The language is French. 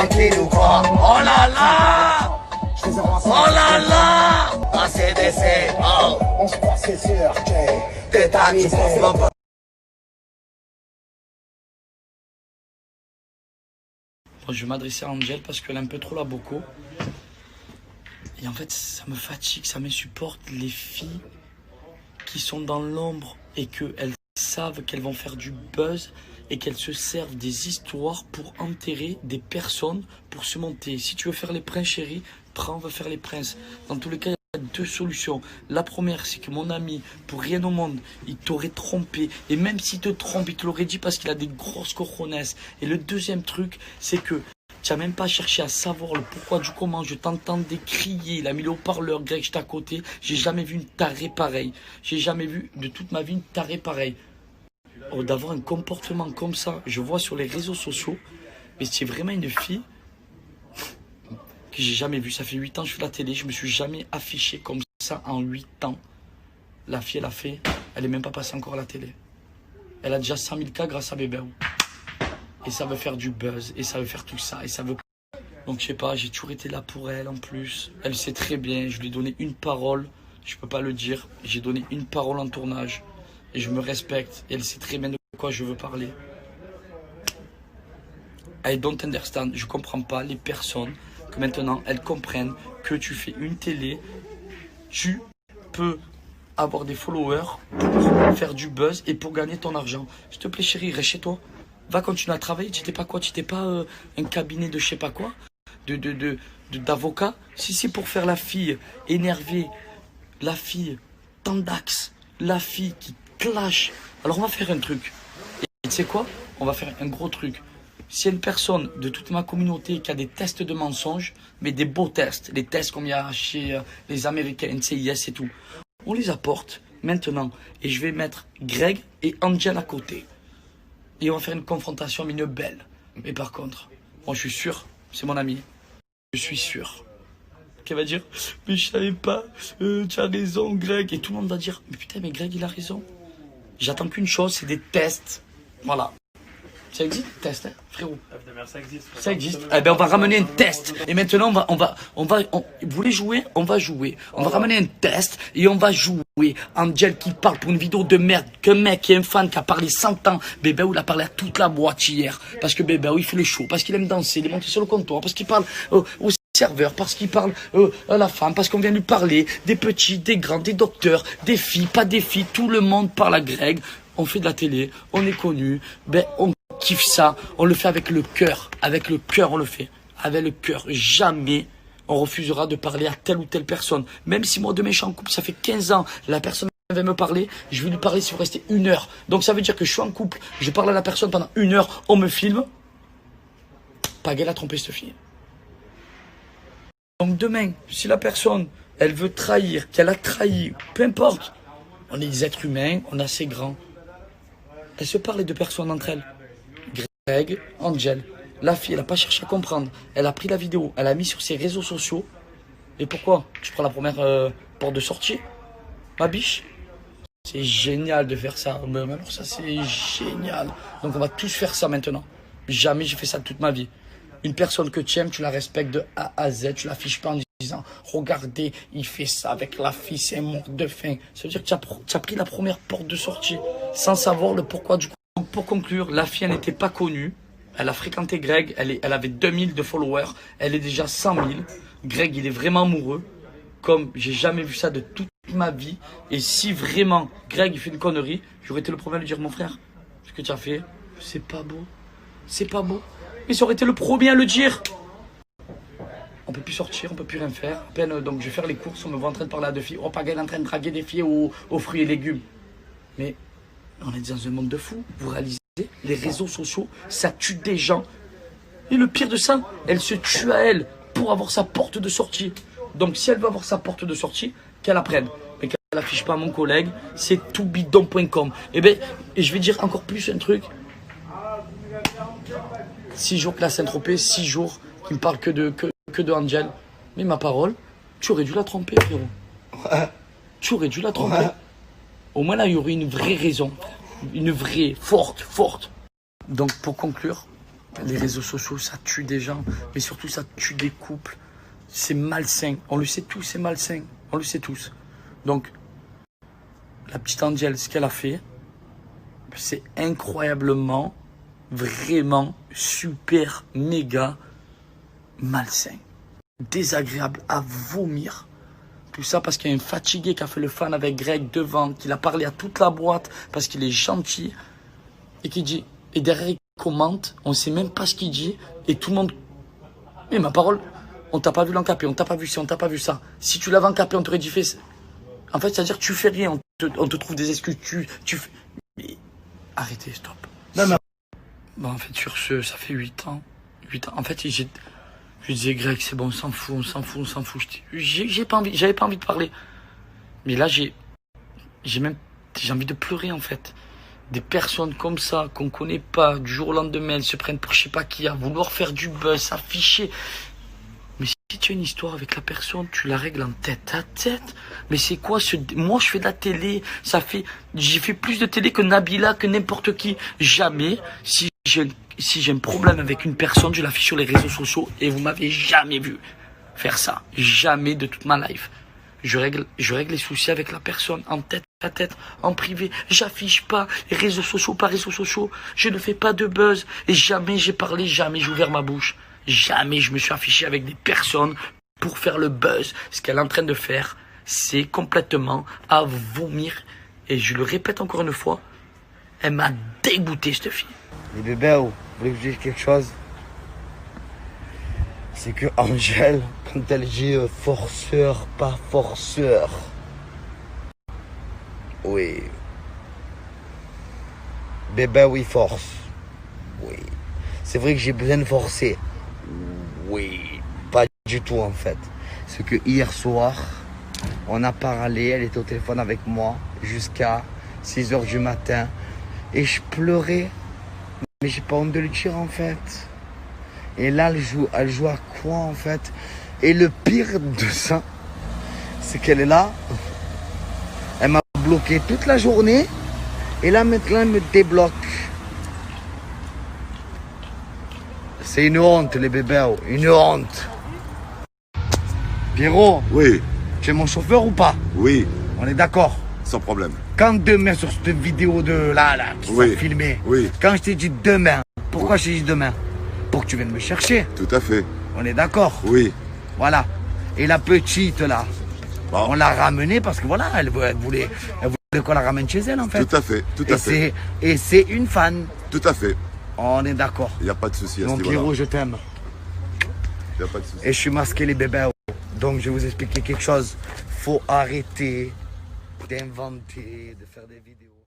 tranquille ou quoi? Oh là là! Oh là là! ACDC, oh! On se croit c'est sûr, tétanisé. Bon, je vais m'adresser à Angel parce qu'elle a un peu trop la boco. Et en fait, ça me fatigue, ça m'insupporte. Les filles qui sont dans l'ombre et qu'elles savent qu'elles vont faire du buzz et qu'elles se servent des histoires pour enterrer des personnes, pour se monter. Si tu veux faire les princes, chérie, prends, on va faire les princes. Dans tous les cas, il y a deux solutions. La première, c'est que mon ami, pour rien au monde, il t'aurait trompé. Et même s'il te trompe, il te l'aurait dit parce qu'il a des grosses cojones. Et le deuxième truc, c'est que tu n'as même pas cherché à savoir le pourquoi du comment. Je t'entendais crier, il a mis le haut-parleur, Greg, j'étais à côté. J'ai jamais vu une tarée pareille. J'ai jamais vu de toute ma vie une tarée pareille. Oh, d'avoir un comportement comme ça, je vois sur les réseaux sociaux, mais c'est vraiment une fille que j'ai jamais vue. Ça fait 8 ans que je fais la télé, je me suis jamais affiché comme ça en 8 ans. La fille, elle a fait, elle est même pas passée encore à la télé. Elle a déjà 100 000 cas grâce à Bébé. Et ça veut faire du buzz, et ça veut faire tout ça, et ça veut... Donc je sais pas, j'ai toujours été là pour elle en plus. Elle sait très bien, je lui ai donné une parole, je peux pas le dire. J'ai donné une parole en tournage, et je me respecte, et elle sait très bien de quoi je veux parler. I don't understand, je comprends pas les personnes que maintenant elles comprennent que tu fais une télé, tu peux avoir des followers pour faire du buzz et pour gagner ton argent. S'il te plaît chérie, reste chez toi. Va continuer à travailler, tu n'étais pas quoi? Tu n'étais pas un cabinet de je sais pas quoi, d'avocat. Si c'est pour faire la fille énervée, la fille tendax, la fille qui clash, alors on va faire un truc. Et tu sais quoi? On va faire un gros truc. S'il y a une personne de toute ma communauté qui a des tests de mensonges, mais des beaux tests, les tests comme il y a chez les Américains, NCIS et tout, on les apporte maintenant. Et je vais mettre Greg et Angel à côté. Et on va faire une confrontation, mais une belle. Mais par contre, moi je suis sûr, c'est mon ami, je suis sûr qu'elle va dire, mais je savais pas, tu as raison Greg. Et tout le monde va dire, mais putain, mais Greg il a raison. J'attends qu'une chose, c'est des tests. Voilà. Ça existe, test, hein, frérot? Ça existe. Ça existe. Eh ben, on va ramener un test. Et maintenant, vous voulez jouer? On va jouer. On va ramener un test et on va jouer. Angel qui parle pour une vidéo de merde. Qu'un mec qui est un fan qui a parlé 100 ans. Bébé, il a parlé à toute la boîte hier. Parce que Bébé, il fait le show. Parce qu'il aime danser. Il est monté sur le comptoir. Parce qu'il parle au serveur. Parce qu'il parle à la femme. Parce qu'on vient lui parler des petits, des grands, des docteurs, des filles, pas des filles. Tout le monde parle à Greg. On fait de la télé. On est connu. Ben, on kiffe ça, on le fait avec le cœur on le fait, avec le cœur. Jamais on refusera de parler à telle ou telle personne, même si moi demain je suis en couple, ça fait 15 ans, la personne va me parler, je vais lui parler si vous restez 1 heure, donc ça veut dire que je suis en couple, je parle à la personne pendant 1 heure, on me filme, Pagaille a trompé cette fille. Donc demain, si la personne, elle veut trahir, qu'elle a trahi, peu importe, on est des êtres humains, on est assez grands, elle se parle les deux personnes entre elles. Greg, Angel, la fille, elle n'a pas cherché à comprendre. Elle a pris la vidéo, elle a mis sur ses réseaux sociaux. Et pourquoi? Tu prends la première porte de sortie, ma biche? C'est génial de faire ça. Mais alors ça, c'est génial. Donc on va tous faire ça maintenant. Jamais j'ai fait ça toute ma vie. Une personne que tu aimes, tu la respectes de A à Z. Tu l'affiches pas en disant, regardez, il fait ça avec la fille, c'est mort de faim. Ça veut dire que tu as pris la première porte de sortie sans savoir le pourquoi du coup. Donc pour conclure, la fille, elle n'était pas connue. Elle a fréquenté Greg, elle avait 2000 de followers. Elle est déjà 100 000. Greg, il est vraiment amoureux. Comme j'ai jamais vu ça de toute ma vie. Et si vraiment Greg, il fait une connerie, j'aurais été le premier à lui dire, mon frère, ce que tu as fait, c'est pas beau. C'est pas beau. Mais ça aurait été le premier à le dire. On peut plus sortir, on peut plus rien faire. À peine, donc je vais faire les courses, on me voit en train de parler à deux filles. Oh, Pagaille est en train de draguer des filles aux fruits et légumes. Mais on est dans un monde de fous. Vous réalisez, les réseaux sociaux, ça tue des gens. Et le pire de ça, elle se tue à elle pour avoir sa porte de sortie. Donc si elle veut avoir sa porte de sortie, qu'elle apprenne. Mais qu'elle n'affiche pas à mon collègue, c'est toutbidon.com. Et je vais dire encore plus un truc. 6 jours que la Saint-Tropez, 6 jours qui me parle que de Angel. Mais ma parole, tu aurais dû la tromper, frérot. Ouais. Tu aurais dû la tromper. Ouais. Au moins là, il y aurait une vraie raison. Une vraie, forte. Donc pour conclure, Les réseaux sociaux, ça tue des gens, mais surtout ça tue des couples. C'est malsain. On le sait tous, c'est malsain. On le sait tous. Donc, la petite Angel, ce qu'elle a fait, c'est incroyablement, vraiment, super, méga malsain. Désagréable à vomir. Tout ça parce qu'il y a un fatigué qui a fait le fan avec Greg devant, qu'il a parlé à toute la boîte parce qu'il est gentil et qui dit, et derrière il commente, on sait même pas ce qu'il dit et tout le monde, mais ma parole, on t'a pas vu l'encapé, on t'a pas vu ci, on t'a pas vu ça. Si tu l'avais encapé, on t'aurait dit fait. En fait, c'est-à-dire que tu fais rien, on te trouve des excuses, tu fais. Mais arrêtez, stop. Non, mais... Bon, en fait, sur ce, ça fait 8 ans. 8 ans. En fait, je disais, Greg, c'est bon, on s'en fout, on s'en fout, on s'en fout. J'avais pas envie de parler. Mais là, j'ai envie de pleurer, en fait. Des personnes comme ça, qu'on connaît pas, du jour au lendemain, elles se prennent pour je sais pas qui, à vouloir faire du buzz, s'afficher. Mais si tu as une histoire avec la personne, tu la règles en tête à tête. Mais c'est quoi ce... Moi, je fais de la télé. J'ai fait plus de télé que Nabila, que n'importe qui. Jamais, si j'ai un problème avec une personne, je l'affiche sur les réseaux sociaux et vous m'avez jamais vu faire ça. Jamais de toute ma life. Je règle les soucis avec la personne en tête à tête, en privé. J'affiche pas réseaux sociaux par réseaux sociaux. Je ne fais pas de buzz. Et jamais j'ai parlé, jamais j'ai ouvert ma bouche. Jamais je me suis affiché avec des personnes pour faire le buzz. Ce qu'elle est en train de faire, c'est complètement à vomir. Et je le répète encore une fois, elle m'a dégoûté, cette fille. Les bébés, vous voulez que je dise quelque chose? C'est que Angel, quand elle dit forceur, pas forceur. Oui. Bébé, oui, force. Oui. C'est vrai que j'ai besoin de forcer. Oui. Pas du tout, en fait. C'est que hier soir, on a parlé, elle était au téléphone avec moi jusqu'à 6h du matin. Et je pleurais. Mais j'ai pas honte de le dire, en fait. Et là, elle joue à quoi, en fait? Et le pire de ça, c'est qu'elle est là. Elle m'a bloqué toute la journée. Et là, maintenant, elle me débloque. C'est une honte, les bébés. Une honte. Pierrot, Oui, tu es mon chauffeur ou pas? oui, On est d'accord. sans problème. Quand demain, sur cette vidéo de là, qui Oui, sont filmées, oui. quand je t'ai dit demain, pourquoi je t'ai dit demain? Pour que tu viennes me chercher. Tout à fait. On est d'accord. Oui. Voilà. Et la petite là, Bon. on l'a ramenée parce que voilà, elle voulait qu'on la ramène chez elle en fait. Tout à fait, tout à fait. Et c'est une fan. Tout à fait. On est d'accord. Il n'y a pas de souci à ce Donc niveau-là. Pierrot, je t'aime. Il n'y a pas de souci. Et je suis masqué les bébés. Donc je vais vous expliquer quelque chose. Faut arrêter d'inventer, de faire des vidéos.